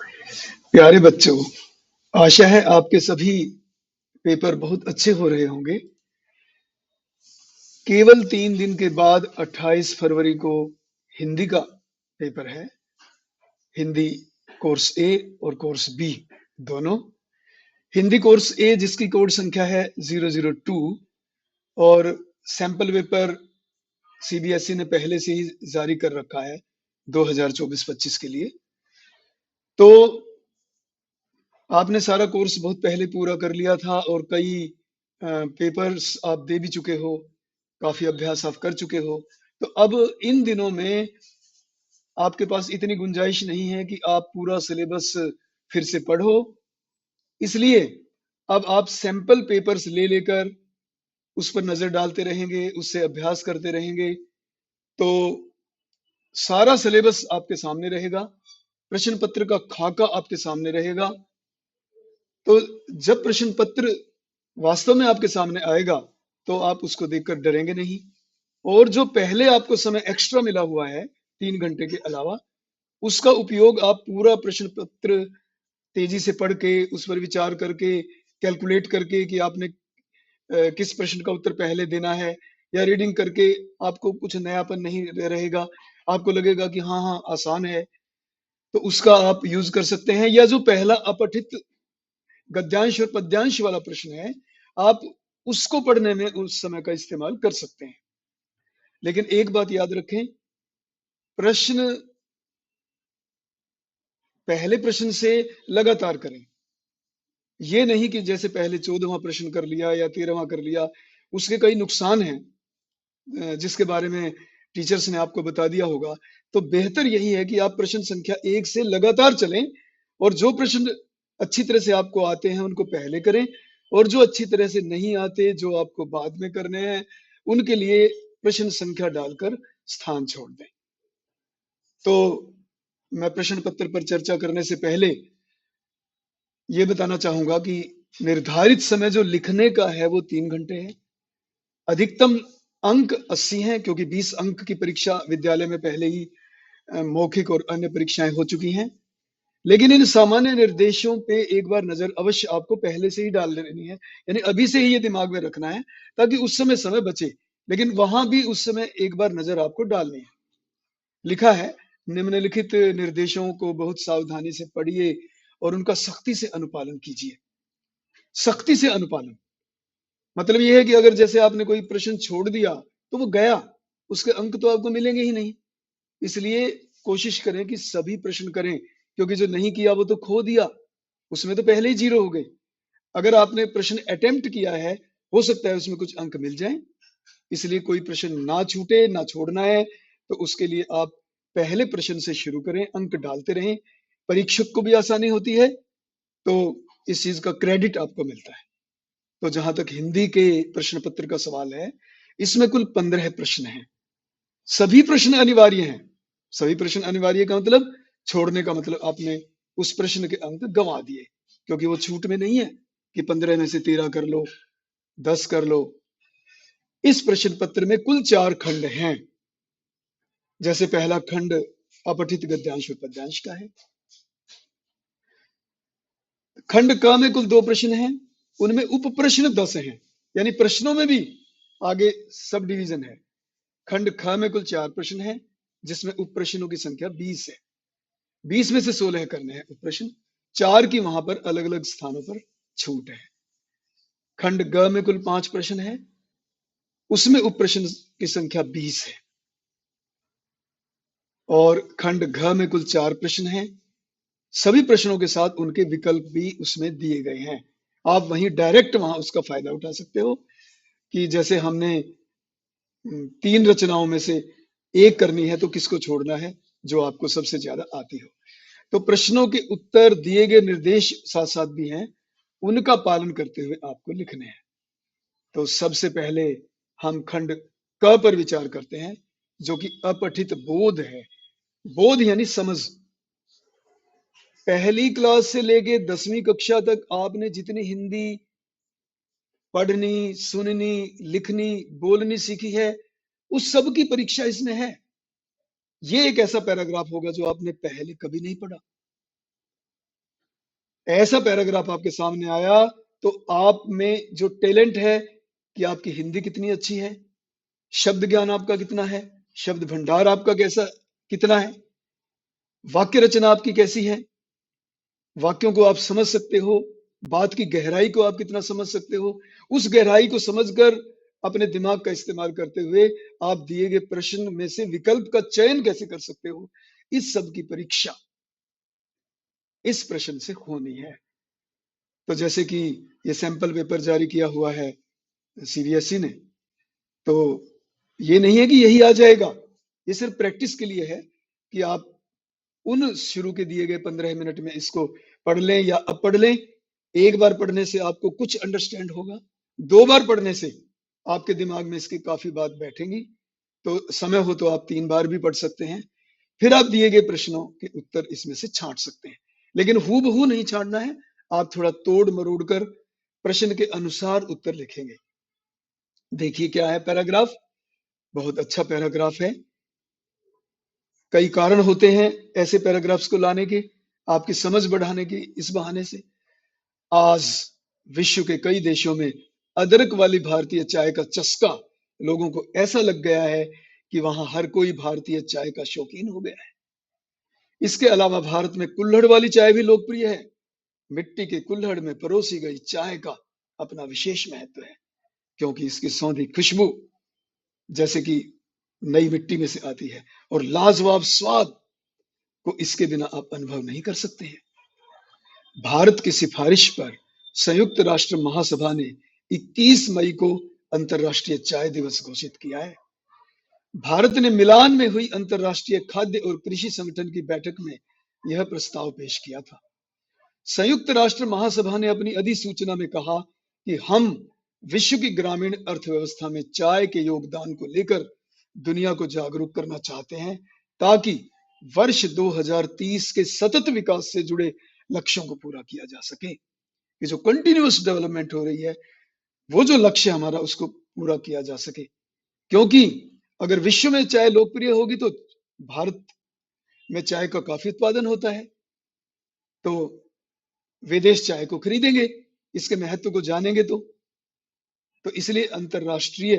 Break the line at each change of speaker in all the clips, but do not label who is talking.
प्यारे बच्चों, आशा है आपके सभी पेपर बहुत अच्छे हो रहे होंगे। केवल 3 दिन के बाद 28 फरवरी को हिंदी का पेपर है। हिंदी कोर्स ए और कोर्स बी दोनों। हिंदी कोर्स ए जिसकी कोड संख्या है 002 और सैंपल पेपर सीबीएसई ने पहले से ही जारी कर रखा है 2024-25 के लिए। तो आपने सारा कोर्स बहुत पहले पूरा कर लिया था और कई पेपर्स आप दे भी चुके हो, काफी अभ्यास आप कर चुके हो। तो अब इन दिनों में आपके पास इतनी गुंजाइश नहीं है कि आप पूरा सिलेबस फिर से पढ़ो। इसलिए अब आप सैंपल पेपर्स ले लेकर उस पर नजर डालते रहेंगे, उससे अभ्यास करते रहेंगे, तो सारा सिलेबस आपके सामने रहेगा, प्रश्न पत्र का खाका आपके सामने रहेगा। तो जब प्रश्न पत्र वास्तव में आपके सामने आएगा तो आप उसको देखकर डरेंगे नहीं। और जो पहले आपको समय एक्स्ट्रा मिला हुआ है 3 घंटे के अलावा, उसका उपयोग आप पूरा प्रश्न पत्र तेजी से पढ़ के उस पर विचार करके कैलकुलेट करके कि आपने किस प्रश्न का उत्तर पहले देना है, या रीडिंग करके आपको कुछ नयापन नहीं रहेगा, आपको लगेगा कि हाँ हाँ आसान है, तो उसका आप यूज कर सकते हैं। या जो पहला अपठित गद्यांश और पद्यांश वाला प्रश्न है, आप उसको पढ़ने में उस समय का इस्तेमाल कर सकते हैं। लेकिन एक बात याद रखें, प्रश्न पहले प्रश्न से लगातार करें। ये नहीं कि जैसे पहले 14वां प्रश्न कर लिया या 13वां कर लिया, उसके कई नुकसान हैं जिसके बारे में टीचर्स ने आपको बता दिया होगा। तो बेहतर यही है कि आप प्रश्न संख्या 1 से लगातार चलें, और जो प्रश्न अच्छी तरह से आपको आते हैं उनको पहले करें, और जो अच्छी तरह से नहीं आते, जो आपको बाद में करने हैं, उनके लिए प्रश्न संख्या डालकर स्थान छोड़ दें। तो मैं प्रश्न पत्र पर चर्चा करने से पहले ये बताना चाहूंगा कि निर्धारित समय जो लिखने का है वो 3 घंटे है। अधिकतम अंक 80 हैं, क्योंकि 20 अंक की परीक्षा विद्यालय में पहले ही मौखिक और अन्य परीक्षाएं हो चुकी हैं। लेकिन इन सामान्य निर्देशों पे एक बार नजर अवश्य आपको पहले से ही डाल लेनी है, यानी अभी से ही ये दिमाग में रखना है, ताकि उस समय समय बचे। लेकिन वहां भी उस समय एक बार नजर आपको डालनी है। लिखा है, निम्नलिखित निर्देशों को बहुत सावधानी से पढ़िए और उनका सख्ती से अनुपालन कीजिए। सख्ती से अनुपालन मतलब ये है कि अगर जैसे आपने कोई प्रश्न छोड़ दिया तो वो गया, उसके अंक तो आपको मिलेंगे ही नहीं। इसलिए कोशिश करें कि सभी प्रश्न करें, क्योंकि जो नहीं किया वो तो खो दिया, उसमें तो पहले ही 0 हो गए। अगर आपने प्रश्न अटेम्प्ट किया है, हो सकता है उसमें कुछ अंक मिल जाएं। इसलिए कोई प्रश्न ना छूटे, ना छोड़ना है, तो उसके लिए आप पहले प्रश्न से शुरू करें, अंक डालते रहें। परीक्षक को भी आसानी होती है, तो इस चीज का क्रेडिट आपको मिलता है। तो जहां तक हिंदी के प्रश्न पत्र का सवाल है, इसमें कुल 15 प्रश्न हैं। सभी प्रश्न अनिवार्य हैं। सभी प्रश्न अनिवार्य का मतलब, छोड़ने का मतलब आपने उस प्रश्न के अंक गंवा दिए, क्योंकि वो छूट में नहीं है कि 15 में से 13 कर लो, 10 कर लो। इस प्रश्न पत्र में कुल 4 खंड हैं। जैसे पहला खंड अपठित गद्यांश और पद्यांश का है। खंड क में कुल 2 प्रश्न हैं, उनमें उप प्रश्न 10 हैं, यानी प्रश्नों में भी आगे सब डिवीजन है। खंड ख में कुल 4 प्रश्न हैं, जिसमें उप प्रश्नों की संख्या 20 है। 20 में से 16 करने हैं उप प्रश्न, 4 की वहां पर अलग अलग स्थानों पर छूट है। खंड ग में कुल 5 प्रश्न है, उसमें उप प्रश्न की संख्या 20 है। और खंड घ में कुल 4 प्रश्न हैं, सभी प्रश्नों के साथ उनके विकल्प भी उसमें दिए गए हैं। आप वहीं डायरेक्ट वहां उसका फायदा उठा सकते हो, कि जैसे हमने 3 रचनाओं में से एक करनी है, तो किसको छोड़ना है, जो आपको सबसे ज्यादा आती हो। तो प्रश्नों के उत्तर दिए गए निर्देश साथ साथ भी हैं, उनका पालन करते हुए आपको लिखने हैं। तो सबसे पहले हम खंड क पर विचार करते हैं, जो कि अपठित बोध है। बोध यानी समझ। पहली क्लास से लेके 10वीं कक्षा तक आपने जितनी हिंदी पढ़नी, सुननी, लिखनी, बोलनी सीखी है, उस सब की परीक्षा इसमें है। ये एक ऐसा पैराग्राफ होगा जो आपने पहले कभी नहीं पढ़ा। ऐसा पैराग्राफ आपके सामने आया तो आप में जो टैलेंट है कि आपकी हिंदी कितनी अच्छी है, शब्द ज्ञान आपका कितना है, शब्द भंडार आपका कैसा कितना है, वाक्य रचना आपकी कैसी है, वाक्यों को आप समझ सकते हो, बात की गहराई को आप कितना समझ सकते हो, उस गहराई को समझकर अपने दिमाग का इस्तेमाल करते हुए आप दिए गए प्रश्न में से विकल्प का चयन कैसे कर सकते हो, इस सब की परीक्षा इस प्रश्न से होनी है। तो जैसे कि ये सैंपल पेपर जारी किया हुआ है सीबीएसई ने, तो ये नहीं है कि यही आ जाएगा, ये सिर्फ प्रैक्टिस के लिए है कि आप उन शुरू के दिए गए 15 मिनट में इसको पढ़ लें या अब पढ़ लें। एक बार पढ़ने से आपको कुछ अंडरस्टैंड होगा, दो बार पढ़ने से आपके दिमाग में इसकी काफी बात बैठेंगी, तो समय हो तो आप 3 बार भी पढ़ सकते हैं, फिर आप दिए गए प्रश्नों के उत्तर इसमें से छांट सकते हैं। लेकिन हूबहू नहीं छांटना है, आप थोड़ा तोड़ मरोड़ कर प्रश्न के अनुसार उत्तर लिखेंगे। देखिए क्या है पैराग्राफ, बहुत अच्छा पैराग्राफ है। कई कारण होते हैं ऐसे पैराग्राफ्स को लाने के, आपकी समझ बढ़ाने की इस बहाने से। आज विश्व के कई देशों में अदरक वाली भारतीय चाय का चस्का लोगों को ऐसा लग गया है कि वहां हर कोई भारतीय चाय का शौकीन हो गया है। इसके अलावा भारत में कुल्हड़ वाली चाय भी लोकप्रिय है। मिट्टी के कुल्हड़ में परोसी गई चाय का अपना विशेष महत्व है, क्योंकि इसकी सौंधी खुशबू जैसे कि नई मिट्टी में से आती है और लाजवाब स्वाद को इसके बिना आप अनुभव नहीं कर सकते हैं। भारत की सिफारिश पर संयुक्त राष्ट्र महासभा ने 21 मई को अंतर्राष्ट्रीय चाय दिवस घोषित किया है। भारत ने मिलान में हुई अंतर्राष्ट्रीय खाद्य और कृषि संगठन की बैठक में यह प्रस्ताव पेश किया था। संयुक्त राष्ट्र महासभा ने अपनी अधिसूचना में कहा कि हम विश्व की ग्रामीण अर्थव्यवस्था में चाय के योगदान को लेकर दुनिया को जागरूक करना चाहते हैं, ताकि वर्ष 2030 के सतत विकास से जुड़े लक्ष्यों को पूरा किया जा सके। ये जो कंटिन्यूअस डेवलपमेंट हो रही है, वो जो लक्ष्य हमारा उसको पूरा किया जा सके, क्योंकि अगर विश्व में चाय लोकप्रिय होगी तो भारत में चाय का काफी उत्पादन होता है, तो वे देश चाय को खरीदेंगे, इसके महत्व को जानेंगे तो इसलिए अंतरराष्ट्रीय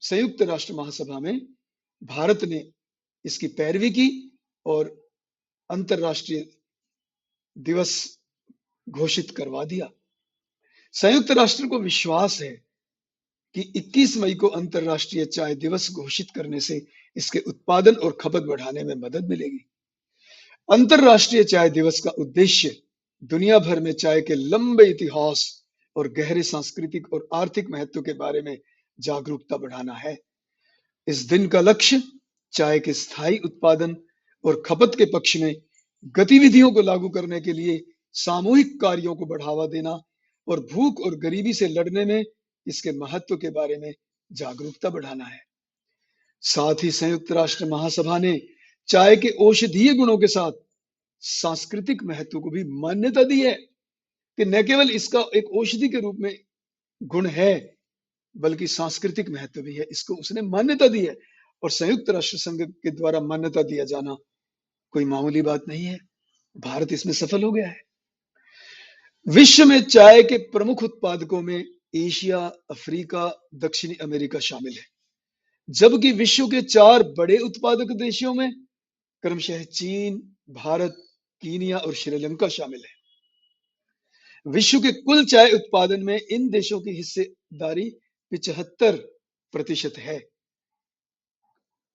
संयुक्त राष्ट्र महासभा में भारत ने इसकी पैरवी की और अंतरराष्ट्रीय दिवस घोषित करवा दिया। संयुक्त राष्ट्र को विश्वास है कि 21 मई को अंतरराष्ट्रीय चाय दिवस घोषित करने से इसके उत्पादन और खपत बढ़ाने में मदद मिलेगी। अंतरराष्ट्रीय चाय दिवस का उद्देश्य दुनिया भर में चाय के लंबे इतिहास और गहरे सांस्कृतिक और आर्थिक महत्व के बारे में जागरूकता बढ़ाना है। इस दिन का लक्ष्य चाय के स्थायी उत्पादन और खपत के पक्ष में गतिविधियों को लागू करने के लिए सामूहिक कार्यों को बढ़ावा देना और भूख और गरीबी से लड़ने में इसके महत्व के बारे में जागरूकता बढ़ाना है। साथ ही संयुक्त राष्ट्र महासभा ने चाय के औषधीय गुणों के साथ सांस्कृतिक महत्व को भी मान्यता दी है कि न केवल इसका एक औषधि के रूप में गुण है, बल्कि सांस्कृतिक महत्व भी है, इसको उसने मान्यता दी है। और संयुक्त राष्ट्र संघ के द्वारा मान्यता दिया जाना कोई मामूली बात नहीं है, भारत इसमें सफल हो गया है। विश्व में चाय के प्रमुख उत्पादकों में एशिया, अफ्रीका, दक्षिणी अमेरिका शामिल है, जबकि विश्व के 4 बड़े उत्पादक देशों में क्रमशः चीन, भारत, कीनिया और श्रीलंका शामिल है। विश्व के कुल चाय उत्पादन में इन देशों की हिस्सेदारी 75% है।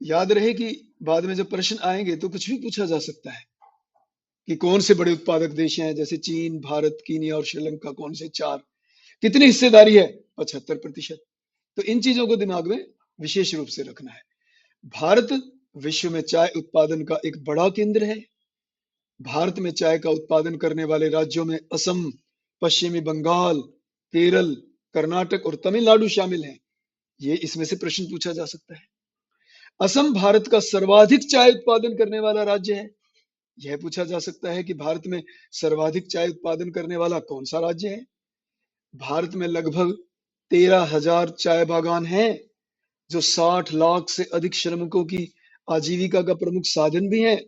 याद रहे कि बाद में जब प्रश्न आएंगे तो कुछ भी पूछा जा सकता है कि कौन से बड़े उत्पादक देश हैं, जैसे चीन, भारत, कीनिया और श्रीलंका, कौन से 4, कितनी हिस्सेदारी है, 75%। तो इन चीजों को दिमाग में विशेष रूप से रखना है। भारत विश्व में चाय उत्पादन का एक बड़ा केंद्र है। भारत में चाय का उत्पादन करने वाले राज्यों में असम, पश्चिमी बंगाल, केरल, कर्नाटक और तमिलनाडु शामिल हैं। ये इसमें से प्रश्न पूछा जा सकता है। असम भारत का सर्वाधिक चाय उत्पादन करने वाला राज्य है। यह पूछा जा सकता है कि भारत में सर्वाधिक चाय उत्पादन करने वाला कौन सा राज्य है। भारत में लगभग 13,000 चाय बागान हैं, जो 60 लाख से अधिक श्रमिकों की आजीविका का प्रमुख साधन भी है।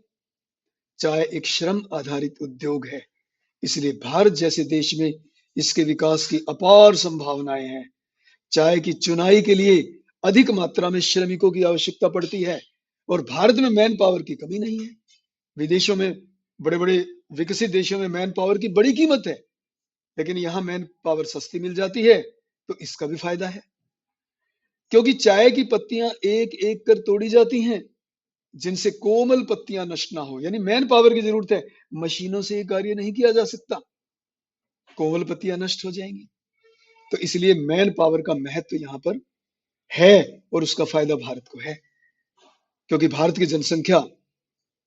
चाय एक श्रम आधारित उद्योग है, इसलिए भारत जैसे देश में इसके विकास की अपार संभावनाएं हैं। चाय की चुनाई के लिए अधिक मात्रा में श्रमिकों की आवश्यकता पड़ती है और भारत में मैन पावर की कमी नहीं है। विदेशों में, बड़े-बड़े विकसित देशों में मैन पावर की बड़ी कीमत है, लेकिन यहाँ मैन पावर सस्ती मिल जाती है, तो इसका भी फायदा है। क्योंकि चाय की पत्तियां एक-एक कर तोड़ी जाती हैं, जिनसे कोमल पत्तियां नष्ट ना हो, यानी मैन पावर की जरूरत है। मशीनों से ये कार्य नहीं किया जा सकता, कोमल पत्तियां नष्ट हो जाएंगी। तो इसलिए मैन पावर का महत्व यहाँ पर है और उसका फायदा भारत को है, क्योंकि भारत की जनसंख्या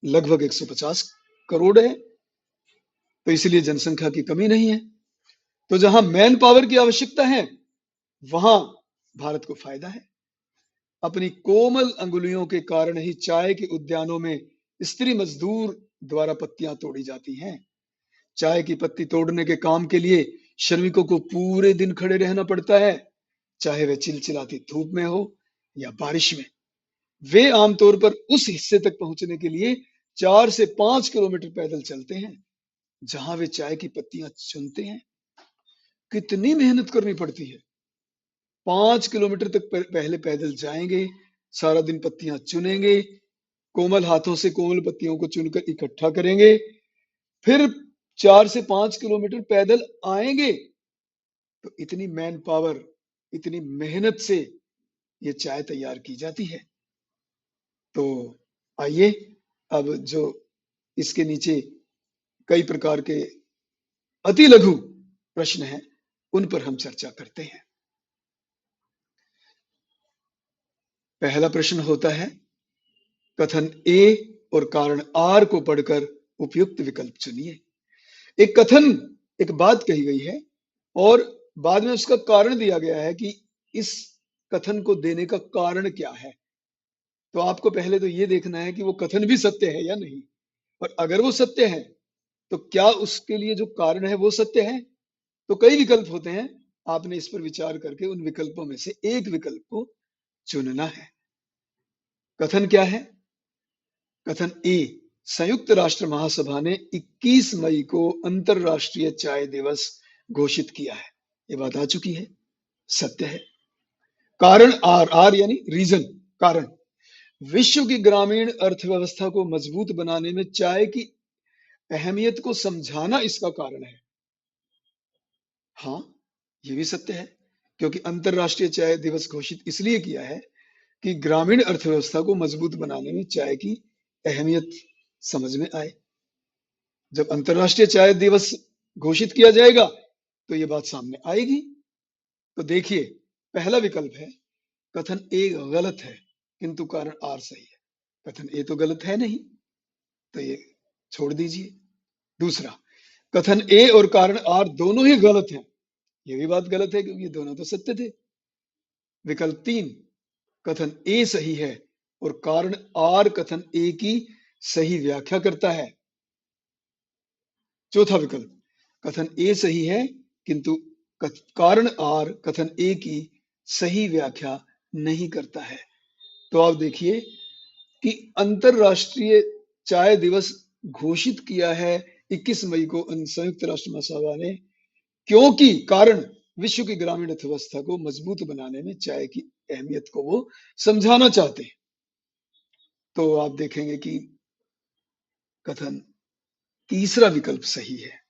लगभग 150 करोड़ है, तो इसलिए जनसंख्या की कमी नहीं है। तो जहां मैन पावर की आवश्यकता है, वहां भारत को फायदा है। अपनी कोमल अंगुलियों के कारण ही चाय के उद्यानों में स्त्री मजदूर द्वारा पत्तियां तोड़ी जाती हैं। चाय की पत्ती तोड़ने के काम के लिए श्रमिकों को पूरे दिन खड़े रहना पड़ता है, चाहे वह चिलचिलाती धूप में हो या बारिश में। वे आमतौर पर उस हिस्से तक पहुंचने के लिए 4 से 5 किलोमीटर पैदल चलते हैं, जहां वे चाय की पत्तियां चुनते हैं। कितनी मेहनत करनी पड़ती है। 5 किलोमीटर तक पहले पैदल जाएंगे, सारा दिन पत्तियां चुनेंगे, कोमल हाथों से कोमल पत्तियों को चुनकर इकट्ठा करेंगे, फिर 4 से 5 किलोमीटर पैदल आएंगे। तो इतनी मैन पावर, इतनी मेहनत से ये चाय तैयार की जाती है। तो आइए अब जो इसके नीचे कई प्रकार के अति लघु प्रश्न हैं, उन पर हम चर्चा करते हैं। पहला प्रश्न होता है, कथन ए और कारण आर को पढ़कर उपयुक्त विकल्प चुनिए। एक कथन, एक बात कही गई है और बाद में उसका कारण दिया गया है कि इस कथन को देने का कारण क्या है। तो आपको पहले तो ये देखना है कि वो कथन भी सत्य है या नहीं, और अगर वो सत्य है तो क्या उसके लिए जो कारण है वो सत्य है। तो कई विकल्प होते हैं, आपने इस पर विचार करके उन विकल्पों में से एक विकल्प को चुनना है। कथन क्या है? कथन ए, संयुक्त राष्ट्र महासभा ने 21 मई को अंतरराष्ट्रीय चाय दिवस घोषित किया है। ये बात आ चुकी है, सत्य है। कारण आर, आर यानी रीजन, कारण, विश्व की ग्रामीण अर्थव्यवस्था को मजबूत बनाने में चाय की अहमियत को समझाना इसका कारण है। हाँ, ये भी सत्य है, क्योंकि अंतरराष्ट्रीय चाय दिवस घोषित इसलिए किया है कि ग्रामीण अर्थव्यवस्था को मजबूत बनाने में चाय की अहमियत समझ में आए। जब अंतरराष्ट्रीय चाय दिवस घोषित किया जाएगा तो ये बात सामने आएगी। तो देखिए, पहला विकल्प है, कथन ए गलत है किंतु कारण आर सही है। कथन ए तो गलत है नहीं, तो ये छोड़ दीजिए। दूसरा, कथन ए और कारण आर दोनों ही गलत हैं। ये भी बात गलत है, क्योंकि दोनों तो सत्य थे। विकल्प 3, कथन ए सही है और कारण आर कथन ए की सही व्याख्या करता है। चौथा विकल्प, कथन ए सही है किंतु कारण आर कथन ए की सही व्याख्या नहीं करता है। तो आप देखिए कि अंतरराष्ट्रीय चाय दिवस घोषित किया है 21 मई को संयुक्त राष्ट्र महासभा ने, क्योंकि कारण विश्व की ग्रामीण अर्थव्यवस्था को मजबूत बनाने में चाय की अहमियत को वो समझाना चाहते हैं। तो आप देखेंगे कि कथन तीसरा विकल्प सही है।